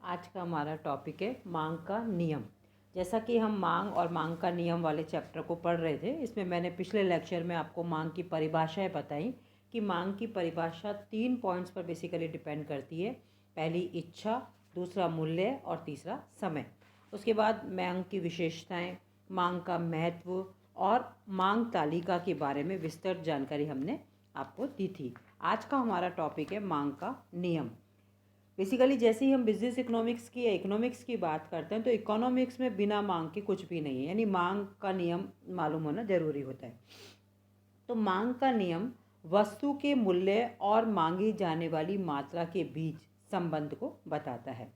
आज का हमारा टॉपिक है मांग का नियम। जैसा कि हम मांग और मांग का नियम वाले चैप्टर को पढ़ रहे थे, इसमें मैंने पिछले लेक्चर में आपको मांग की परिभाषाएं बताई कि मांग की परिभाषा 3 पॉइंट्स पर बेसिकली डिपेंड करती है। पहली इच्छा, दूसरा मूल्य और तीसरा समय। उसके बाद मांग की विशेषताएं, मांग का महत्व और मांग तालिका के बारे में विस्तृत जानकारी हमने आपको दी थी। आज का हमारा टॉपिक है मांग का नियम। बेसिकली जैसे ही हम बिजनेस इकोनॉमिक्स की या इकोनॉमिक्स की बात करते हैं तो इकोनॉमिक्स में बिना मांग के कुछ भी नहीं है, यानी मांग का नियम मालूम होना जरूरी होता है। तो मांग का नियम वस्तु के मूल्य और मांगी जाने वाली मात्रा के बीच संबंध को बताता है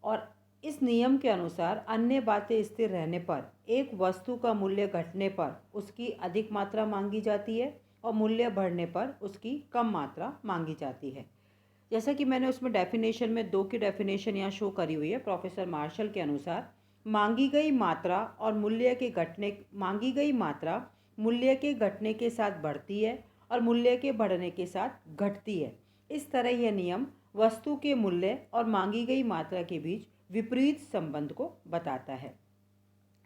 और इस नियम के अनुसार अन्य बातें स्थिर रहने पर एक वस्तु का मूल्य घटने पर उसकी अधिक मात्रा मांगी जाती है और मूल्य बढ़ने पर उसकी कम मात्रा मांगी जाती है। जैसा कि मैंने उसमें डेफिनेशन में 2 की डेफिनेशन यहाँ शो करी हुई है। प्रोफेसर मार्शल के अनुसार मांगी गई मात्रा मूल्य के घटने के साथ बढ़ती है और मूल्य के बढ़ने के साथ घटती है। इस तरह यह नियम वस्तु के मूल्य और मांगी गई मात्रा के बीच विपरीत संबंध को बताता है।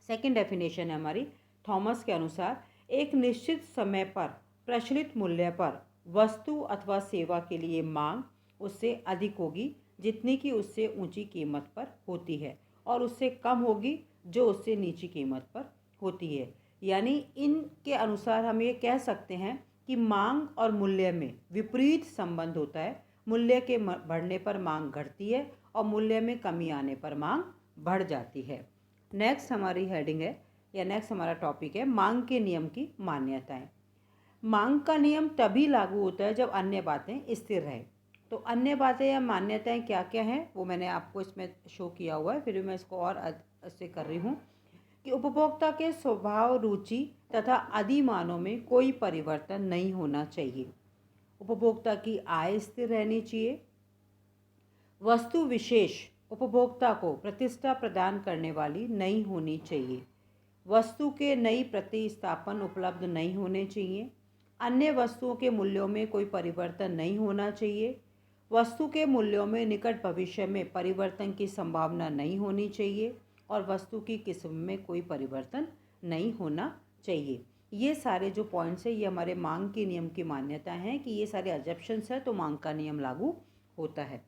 सेकेंड डेफिनेशन है हमारी थॉमस के अनुसार एक निश्चित समय पर प्रचलित मूल्य पर वस्तु अथवा सेवा के लिए मांग उससे अधिक होगी जितनी कि उससे ऊंची कीमत पर होती है और उससे कम होगी जो उससे नीची कीमत पर होती है। यानी इनके अनुसार हम ये कह सकते हैं कि मांग और मूल्य में विपरीत संबंध होता है। मूल्य के बढ़ने पर मांग घटती है और मूल्य में कमी आने पर मांग बढ़ जाती है। नेक्स्ट हमारी हेडिंग है या नेक्स्ट हमारा टॉपिक है मांग के नियम की मान्यताएं। मांग का नियम तभी लागू होता है जब अन्य बातें स्थिर रहे। तो अन्य बातें या मान्यताएं क्या क्या हैं वो मैंने आपको इसमें शो किया हुआ है, फिर भी मैं इसको और अच्छे कर रही हूँ कि उपभोक्ता के स्वभाव, रुचि तथा अधिमानों में कोई परिवर्तन नहीं होना चाहिए। उपभोक्ता की आय स्थिर रहनी चाहिए। वस्तु विशेष उपभोक्ता को प्रतिष्ठा प्रदान करने वाली नहीं होनी चाहिए। वस्तु के नई प्रतिस्थापन उपलब्ध नहीं होने चाहिए। अन्य वस्तुओं के मूल्यों में कोई परिवर्तन नहीं होना चाहिए। वस्तु के मूल्यों में निकट भविष्य में परिवर्तन की संभावना नहीं होनी चाहिए और वस्तु की किस्म में कोई परिवर्तन नहीं होना चाहिए। ये सारे जो पॉइंट्स हैं ये हमारे मांग के नियम की मान्यता है कि ये सारे अजम्पशंस है तो मांग का नियम लागू होता है।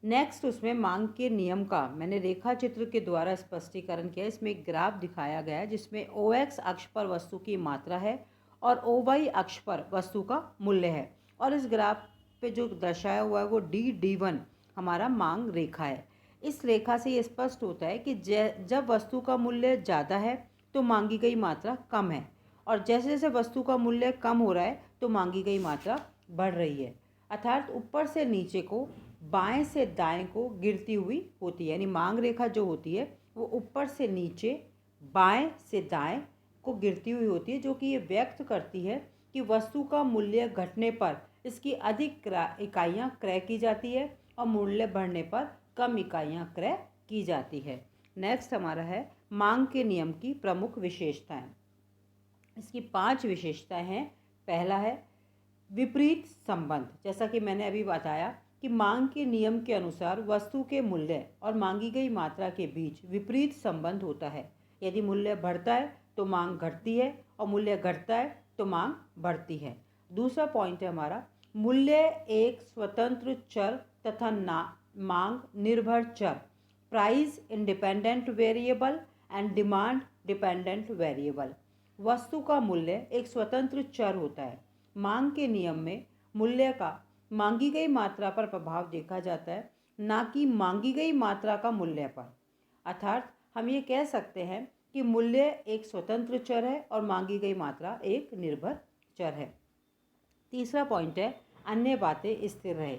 नेक्स्ट उसमें मांग के नियम का मैंने रेखा चित्र के द्वारा स्पष्टीकरण किया। इसमें एक ग्राफ दिखाया गया है जिसमें OX अक्ष पर वस्तु की मात्रा है और OY अक्ष पर वस्तु का मूल्य है और इस ग्राफ पे जो दर्शाया हुआ है वो D1 हमारा मांग रेखा है। इस रेखा से ये स्पष्ट होता है कि जब वस्तु का मूल्य ज़्यादा है तो मांगी गई मात्रा कम है और जैसे जैसे वस्तु का मूल्य कम हो रहा है तो मांगी गई मात्रा बढ़ रही है। अर्थात ऊपर से नीचे को, बाएं से दाएं को गिरती हुई होती है। यानी मांग रेखा जो होती है वो ऊपर से नीचे, बाएं से दाएं को गिरती हुई होती है, जो कि ये व्यक्त करती है कि वस्तु का मूल्य घटने पर इसकी अधिक इकाइयाँ क्रय की जाती है और मूल्य बढ़ने पर कम इकाइयाँ क्रय की जाती है। नेक्स्ट हमारा है मांग के नियम की प्रमुख विशेषताएं। इसकी 5 विशेषताएं हैं। पहला है विपरीत संबंध। जैसा कि मैंने अभी बताया कि मांग के नियम के अनुसार वस्तु के मूल्य और मांगी गई मात्रा के बीच विपरीत संबंध होता है। यदि मूल्य बढ़ता है तो मांग घटती है और मूल्य घटता है तो मांग बढ़ती है। दूसरा पॉइंट है हमारा मूल्य एक स्वतंत्र चर तथा मांग निर्भर चर, price independent variable and demand dependent variable. वस्तु का मूल्य एक स्वतंत्र चर होता है। मांग के नियम में मूल्य का मांगी गई मात्रा पर प्रभाव देखा जाता है, ना कि मांगी गई मात्रा का मूल्य पर। अर्थात हम ये कह सकते हैं कि मूल्य एक स्वतंत्र चर है और मांगी गई मात्रा एक निर्भर चर है। तीसरा पॉइंट है अन्य बातें स्थिर रहे।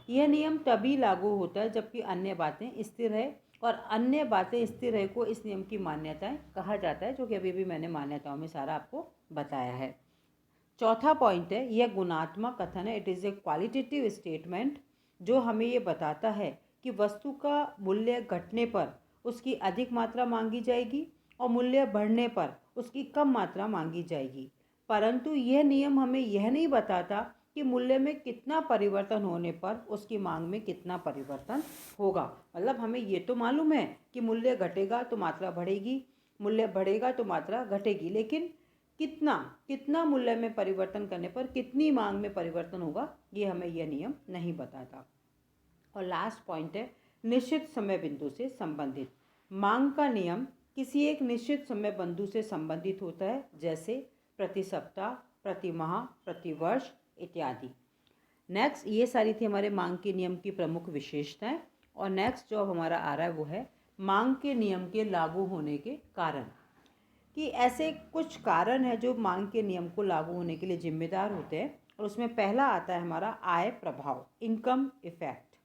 यह नियम तभी लागू होता है जबकि अन्य बातें स्थिर रहे और अन्य बातें स्थिर रहे को इस नियम की मान्यताएं कहा जाता है, जो कि अभी भी मैंने मान्यताओं में सारा आपको बताया है। चौथा पॉइंट है यह गुणात्मक कथन है। It is a qualitative statement जो हमें ये बताता है कि वस्तु का मूल्य घटने पर उसकी अधिक मात्रा मांगी जाएगी और मूल्य बढ़ने पर उसकी कम मात्रा मांगी जाएगी। परंतु यह नियम हमें यह नहीं बताता कि मूल्य में कितना परिवर्तन होने पर उसकी मांग में कितना परिवर्तन होगा। मतलब हमें ये तो मालूम है कि मूल्य घटेगा तो मात्रा बढ़ेगी, मूल्य बढ़ेगा तो मात्रा घटेगी, लेकिन कितना कितना मूल्य में परिवर्तन करने पर कितनी मांग में परिवर्तन होगा, ये हमें यह नियम नहीं बताता। और लास्ट पॉइंट है निश्चित समय बिंदु से संबंधित। मांग का नियम किसी एक निश्चित समय बिंदु से संबंधित होता है, जैसे प्रति सप्ताह, प्रति माह, प्रति वर्ष इत्यादि। नेक्स्ट, ये सारी थी हमारे मांग के नियम की प्रमुख विशेषताएं। और नेक्स्ट जो अब हमारा आ रहा है वो है मांग के नियम के लागू होने के कारण, कि ऐसे कुछ कारण हैं जो मांग के नियम को लागू होने के लिए जिम्मेदार होते हैं। और उसमें पहला आता है हमारा आय प्रभाव, इनकम इफेक्ट।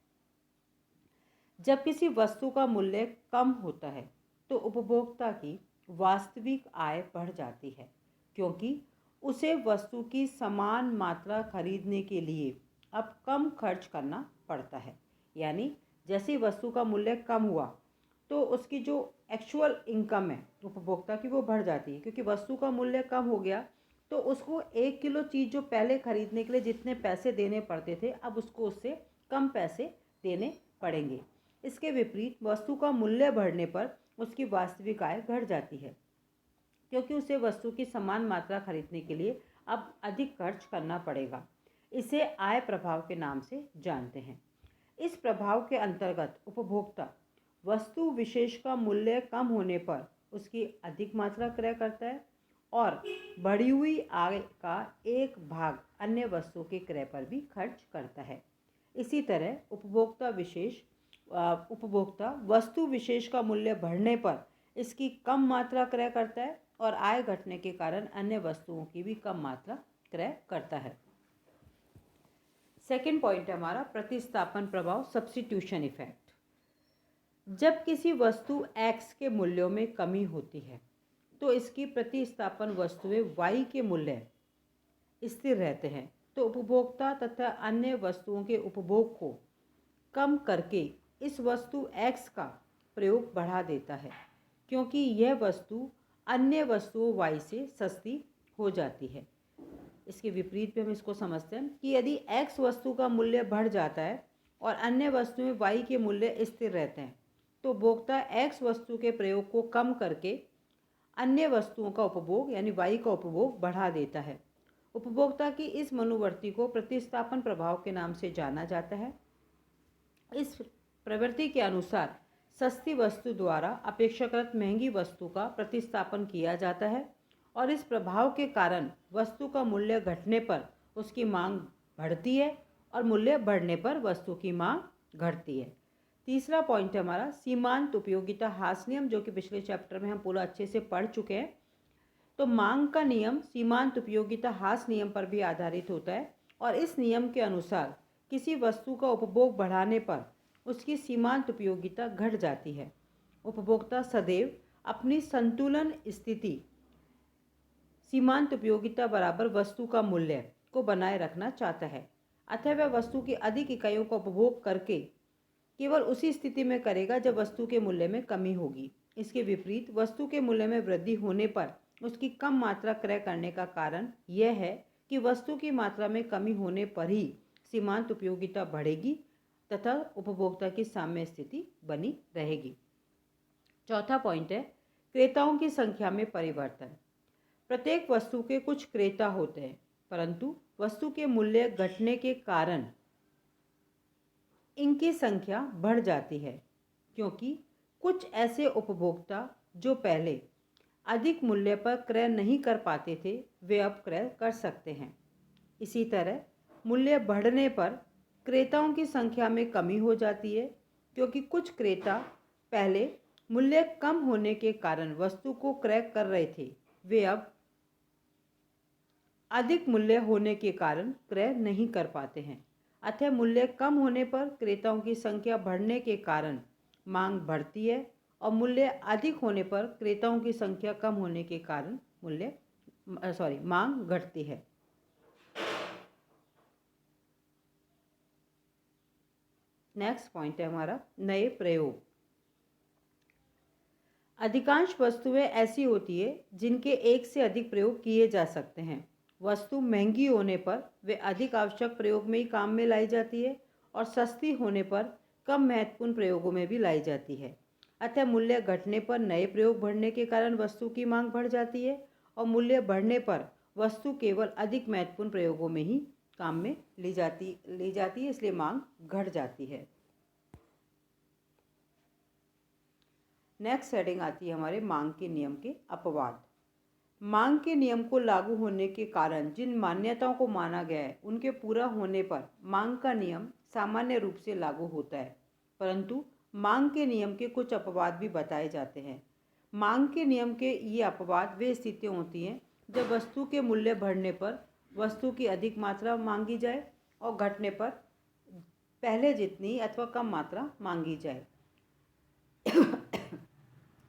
जब किसी वस्तु का मूल्य कम होता है तो उपभोक्ता की वास्तविक आय बढ़ जाती है, क्योंकि उसे वस्तु की समान मात्रा खरीदने के लिए अब कम खर्च करना पड़ता है। यानी जैसे ही वस्तु का मूल्य कम हुआ तो उसकी जो एक्चुअल इनकम है उपभोक्ता की वो बढ़ जाती है, क्योंकि वस्तु का मूल्य कम हो गया तो उसको 1 किलो चीज़ जो पहले खरीदने के लिए जितने पैसे देने पड़ते थे अब उसको उससे कम पैसे देने पड़ेंगे। इसके विपरीत वस्तु का मूल्य बढ़ने पर उसकी वास्तविक आय घट जाती है, क्योंकि उसे वस्तु की समान मात्रा खरीदने के लिए अब अधिक खर्च करना पड़ेगा। इसे आय प्रभाव के नाम से जानते हैं। इस प्रभाव के अंतर्गत उपभोक्ता वस्तु विशेष का मूल्य कम होने पर उसकी अधिक मात्रा क्रय करता है और बढ़ी हुई आय का एक भाग अन्य वस्तुओं के क्रय पर भी खर्च करता है। इसी तरह उपभोक्ता वस्तु विशेष का मूल्य बढ़ने पर इसकी कम मात्रा क्रय करता है और आय घटने के कारण अन्य वस्तुओं की भी कम मात्रा क्रय करता है। सेकेंड पॉइंट है हमारा प्रतिस्थापन प्रभाव, सब्स्टिट्यूशन इफेक्ट। जब किसी वस्तु X के मूल्यों में कमी होती है तो इसकी प्रतिस्थापन वस्तुएं Y के मूल्य स्थिर रहते हैं, तो उपभोक्ता तथा अन्य वस्तुओं के उपभोग को कम करके इस वस्तु X का प्रयोग बढ़ा देता है, क्योंकि यह वस्तु अन्य वस्तुओं Y से सस्ती हो जाती है। इसके विपरीत भी हम इसको समझते हैं कि यदि X वस्तु का मूल्य बढ़ जाता है और अन्य वस्तुएं Y के मूल्य स्थिर रहते हैं तो उपभोक्ता X वस्तु के प्रयोग को कम करके अन्य वस्तुओं का उपभोग यानी Y का उपभोग बढ़ा देता है। उपभोक्ता की इस मनोवृत्ति को प्रतिस्थापन प्रभाव के नाम से जाना जाता है। इस प्रवृत्ति के अनुसार सस्ती वस्तु द्वारा अपेक्षाकृत महंगी वस्तु का प्रतिस्थापन किया जाता है और इस प्रभाव के कारण वस्तु का मूल्य घटने पर उसकी मांग बढ़ती है और मूल्य बढ़ने पर वस्तु की मांग घटती है। तीसरा पॉइंट है हमारा सीमांत उपयोगिता ह्रास नियम, जो कि पिछले चैप्टर में हम पूरा अच्छे से पढ़ चुके हैं। तो मांग का नियम सीमांत उपयोगिता ह्रास नियम पर भी आधारित होता है और इस नियम के अनुसार किसी वस्तु का उपभोग बढ़ाने पर उसकी सीमांत उपयोगिता घट जाती है। उपभोक्ता सदैव अपनी संतुलन स्थिति सीमांत उपयोगिता बराबर वस्तु का मूल्य को बनाए रखना चाहता है, अतः वह वस्तु की अधिक इकाइयों का उपभोग करके केवल उसी स्थिति में करेगा जब वस्तु के मूल्य में कमी होगी। इसके विपरीत वस्तु के मूल्य में वृद्धि होने पर उसकी कम मात्रा क्रय करने का कारण यह है कि वस्तु की मात्रा में कमी होने पर ही सीमांत उपयोगिता बढ़ेगी तथा उपभोक्ता की साम्य स्थिति बनी रहेगी। चौथा पॉइंट है क्रेताओं की संख्या में परिवर्तन। प्रत्येक वस्तु के कुछ क्रेता होते हैं, परंतु वस्तु के मूल्य घटने के कारण इनकी संख्या बढ़ जाती है, क्योंकि कुछ ऐसे उपभोक्ता जो पहले अधिक मूल्य पर क्रय नहीं कर पाते थे वे अब क्रय कर सकते हैं। इसी तरह मूल्य बढ़ने पर क्रेताओं की संख्या में कमी हो जाती है, क्योंकि कुछ क्रेता पहले मूल्य कम होने के कारण वस्तु को क्रय कर रहे थे वे अब अधिक मूल्य होने के कारण क्रय नहीं कर पाते हैं। अतः मूल्य कम होने पर क्रेताओं की संख्या बढ़ने के कारण मांग बढ़ती है और मूल्य अधिक होने पर क्रेताओं की संख्या कम होने के कारण मांग घटती है। नेक्स्ट पॉइंट है हमारा नए प्रयोग। अधिकांश वस्तुएं ऐसी होती है जिनके एक से अधिक प्रयोग किए जा सकते हैं वस्तु महंगी होने पर वे अधिक आवश्यक प्रयोग में ही काम में लाई जाती है और सस्ती होने पर कम महत्वपूर्ण प्रयोगों में भी लाई जाती है। अतः मूल्य घटने पर नए प्रयोग बढ़ने के कारण वस्तु की मांग बढ़ जाती है और मूल्य बढ़ने पर वस्तु केवल अधिक महत्वपूर्ण प्रयोगों में ही काम में ली जाती है, इसलिए मांग घट जाती है। नेक्स्ट हेडिंग आती है हमारे मांग के नियम के अपवाद। मांग के नियम को लागू होने के कारण जिन मान्यताओं को माना गया है उनके पूरा होने पर मांग का नियम सामान्य रूप से लागू होता है, परंतु मांग के नियम के कुछ अपवाद भी बताए जाते हैं। मांग के नियम के ये अपवाद वे स्थितियाँ होती हैं जब वस्तु के मूल्य बढ़ने पर वस्तु की अधिक मात्रा मांगी जाए और घटने पर पहले जितनी अथवा कम मात्रा मांगी जाए।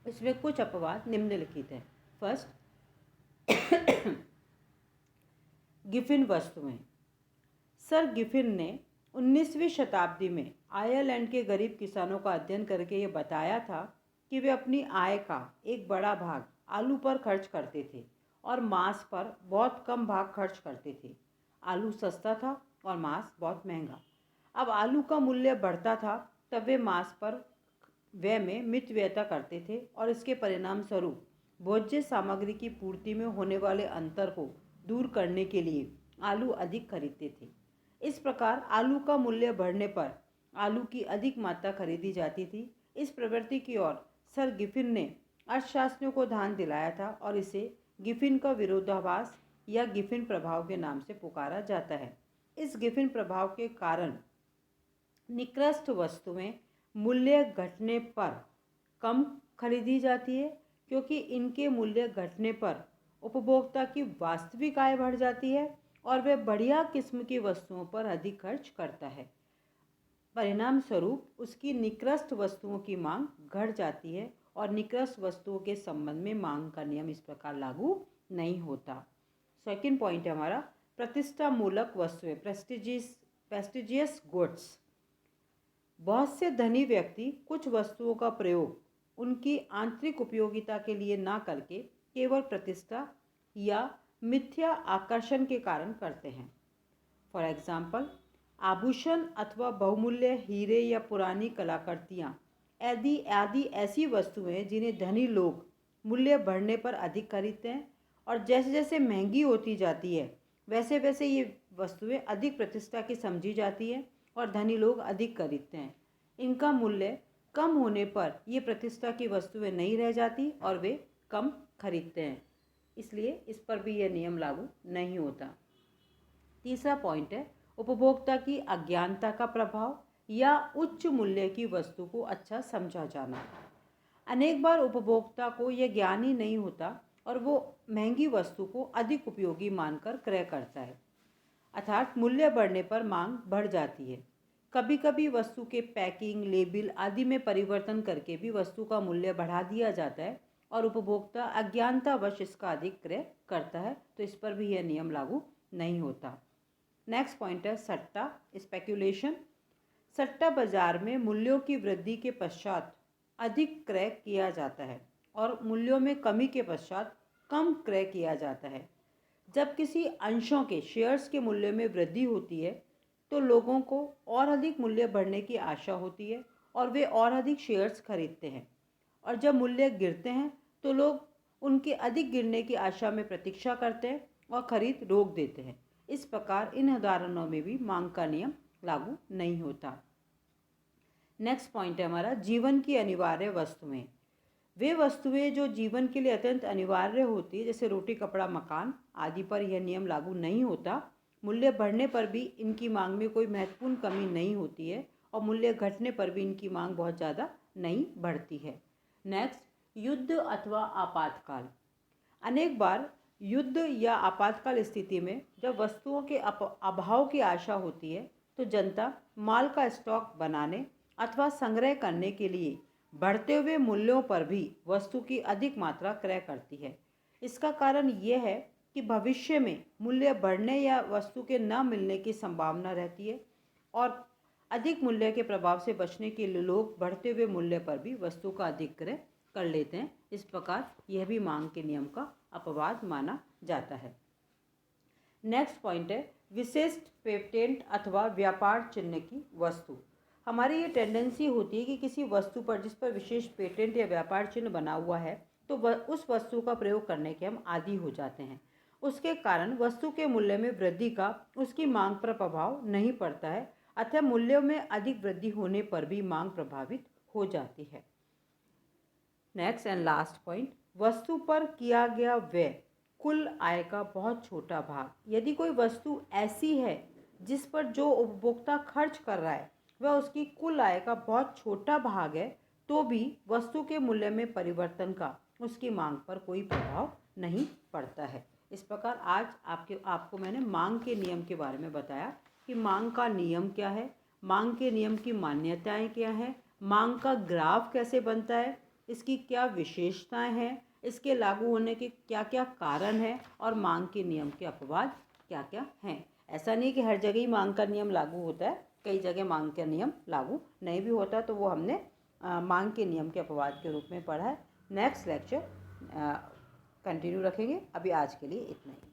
इसमें कुछ अपवाद निम्नलिखित हैं। फर्स्ट, गिफिन वस्तुएं। सर गिफिन ने 19वीं शताब्दी में आयरलैंड के गरीब किसानों का अध्ययन करके ये बताया था कि वे अपनी आय का एक बड़ा भाग आलू पर खर्च करते थे और मांस पर बहुत कम भाग खर्च करते थे। आलू सस्ता था और मांस बहुत महंगा। अब आलू का मूल्य बढ़ता था तब वे मांस पर व्यय में मितव्ययता करते थे और इसके परिणाम स्वरूप भोज्य सामग्री की पूर्ति में होने वाले अंतर को दूर करने के लिए आलू अधिक खरीदते थे। इस प्रकार आलू का मूल्य बढ़ने पर आलू की अधिक मात्रा खरीदी जाती थी। इस प्रवृत्ति की ओर सर गिफिन ने अर्थशास्त्रियों को ध्यान दिलाया था और इसे गिफिन का विरोधाभास या गिफिन प्रभाव के नाम से पुकारा जाता है। इस गिफिन प्रभाव के कारण निकृष्ट वस्तुएं मूल्य घटने पर कम खरीदी जाती है, क्योंकि इनके मूल्य घटने पर उपभोक्ता की वास्तविक आय बढ़ जाती है और वह बढ़िया किस्म की वस्तुओं पर अधिक खर्च करता है। परिणाम स्वरूप उसकी निकृष्ट वस्तुओं की मांग घट जाती है और निकृष्ट वस्तुओं के संबंध में मांग का नियम इस प्रकार लागू नहीं होता। सेकंड पॉइंट है हमारा प्रतिष्ठा मूलक वस्तुएं, प्रेस्टिजियस गुड्स। बहुत से धनी व्यक्ति कुछ वस्तुओं का प्रयोग उनकी आंतरिक उपयोगिता के लिए ना करके केवल प्रतिष्ठा या मिथ्या आकर्षण के कारण करते हैं। फॉर एग्जाम्पल, आभूषण अथवा बहुमूल्य हीरे या पुरानी कलाकृतियाँ आदि ऐसी वस्तुएं जिन्हें धनी लोग मूल्य बढ़ने पर अधिक खरीदते हैं और जैसे जैसे महंगी होती जाती है वैसे वैसे ये वस्तुएं अधिक प्रतिष्ठा की समझी जाती हैं और धनी लोग अधिक खरीदते हैं। इनका मूल्य कम होने पर ये प्रतिष्ठा की वस्तुएं नहीं रह जाती और वे कम खरीदते हैं, इसलिए इस पर भी यह नियम लागू नहीं होता। तीसरा पॉइंट है उपभोक्ता की अज्ञानता का प्रभाव या उच्च मूल्य की वस्तु को अच्छा समझा जाना। अनेक बार उपभोक्ता को यह ज्ञान ही नहीं होता और वो महंगी वस्तु को अधिक उपयोगी मानकर क्रय करता है, अर्थात मूल्य बढ़ने पर मांग बढ़ जाती है। कभी कभी वस्तु के पैकिंग, लेबल आदि में परिवर्तन करके भी वस्तु का मूल्य बढ़ा दिया जाता है और उपभोक्ता अज्ञानतावश इसका अधिक क्रय करता है, तो इस पर भी यह नियम लागू नहीं होता। नेक्स्ट पॉइंट है सट्टा, स्पेक्यूलेशन। सट्टा बाजार में मूल्यों की वृद्धि के पश्चात अधिक क्रय किया जाता है और मूल्यों में कमी के पश्चात कम क्रय किया जाता है। जब किसी अंशों के शेयर्स के मूल्य में वृद्धि होती है तो लोगों को और अधिक मूल्य बढ़ने की आशा होती है और वे और अधिक शेयर्स खरीदते हैं, और जब मूल्य गिरते हैं तो लोग उनके अधिक गिरने की आशा में प्रतीक्षा करते हैं और खरीद रोक देते हैं। इस प्रकार इन उदाहरणों में भी मांग का नियम लागू नहीं होता। नेक्स्ट पॉइंट है हमारा जीवन की अनिवार्य वस्तुएं। वे वस्तुएं जो जीवन के लिए अत्यंत अनिवार्य होती है, जैसे रोटी, कपड़ा, मकान आदि पर यह नियम लागू नहीं होता। मूल्य बढ़ने पर भी इनकी मांग में कोई महत्वपूर्ण कमी नहीं होती है और मूल्य घटने पर भी इनकी मांग बहुत ज़्यादा नहीं बढ़ती है। नेक्स्ट, युद्ध अथवा आपातकाल। अनेक बार युद्ध या आपातकाल स्थिति में जब वस्तुओं के अभाव की आशा होती है तो जनता माल का स्टॉक बनाने अथवा संग्रह करने के लिए बढ़ते हुए मूल्यों पर भी वस्तु की अधिक मात्रा क्रय करती है। इसका कारण यह है कि भविष्य में मूल्य बढ़ने या वस्तु के न मिलने की संभावना रहती है और अधिक मूल्य के प्रभाव से बचने के लिए लोग बढ़ते हुए मूल्य पर भी वस्तु का अधिक क्रय कर लेते हैं। इस प्रकार यह भी मांग के नियम का अपवाद माना जाता है। नेक्स्ट पॉइंट है विशिष्ट पेटेंट अथवा व्यापार चिन्ह की वस्तु। हमारी ये टेंडेंसी होती है कि किसी वस्तु पर जिस पर विशेष पेटेंट या व्यापार चिन्ह बना हुआ है तो उस वस्तु का प्रयोग करने के हम आदी हो जाते हैं। उसके कारण वस्तु के मूल्य में वृद्धि का उसकी मांग पर प्रभाव नहीं पड़ता है, अतः मूल्यों में अधिक वृद्धि होने पर भी मांग प्रभावित हो जाती है। नेक्स्ट एंड लास्ट पॉइंट, वस्तु पर किया गया व्यय कुल आय का बहुत छोटा भाग। यदि कोई वस्तु ऐसी है जिस पर जो उपभोक्ता खर्च कर रहा है वह उसकी कुल आय का बहुत छोटा भाग है, तो भी वस्तु के मूल्य में परिवर्तन का उसकी मांग पर कोई प्रभाव नहीं पड़ता है। इस प्रकार आज आपको मैंने मांग के नियम के बारे में बताया कि मांग का नियम क्या है, मांग के नियम की मान्यताएं क्या हैं, मांग का ग्राफ कैसे बनता है, इसकी क्या विशेषताएं हैं, इसके लागू होने के क्या क्या कारण हैं और मांग के नियम के अपवाद क्या क्या हैं। ऐसा नहीं कि हर जगह ही मांग का नियम लागू होता है, कई जगह मांग का नियम लागू नहीं भी होता, तो वो हमने मांग के नियम के अपवाद के रूप में पढ़ा है। नेक्स्ट लेक्चर कंटिन्यू रखेंगे। अभी आज के लिए इतना ही।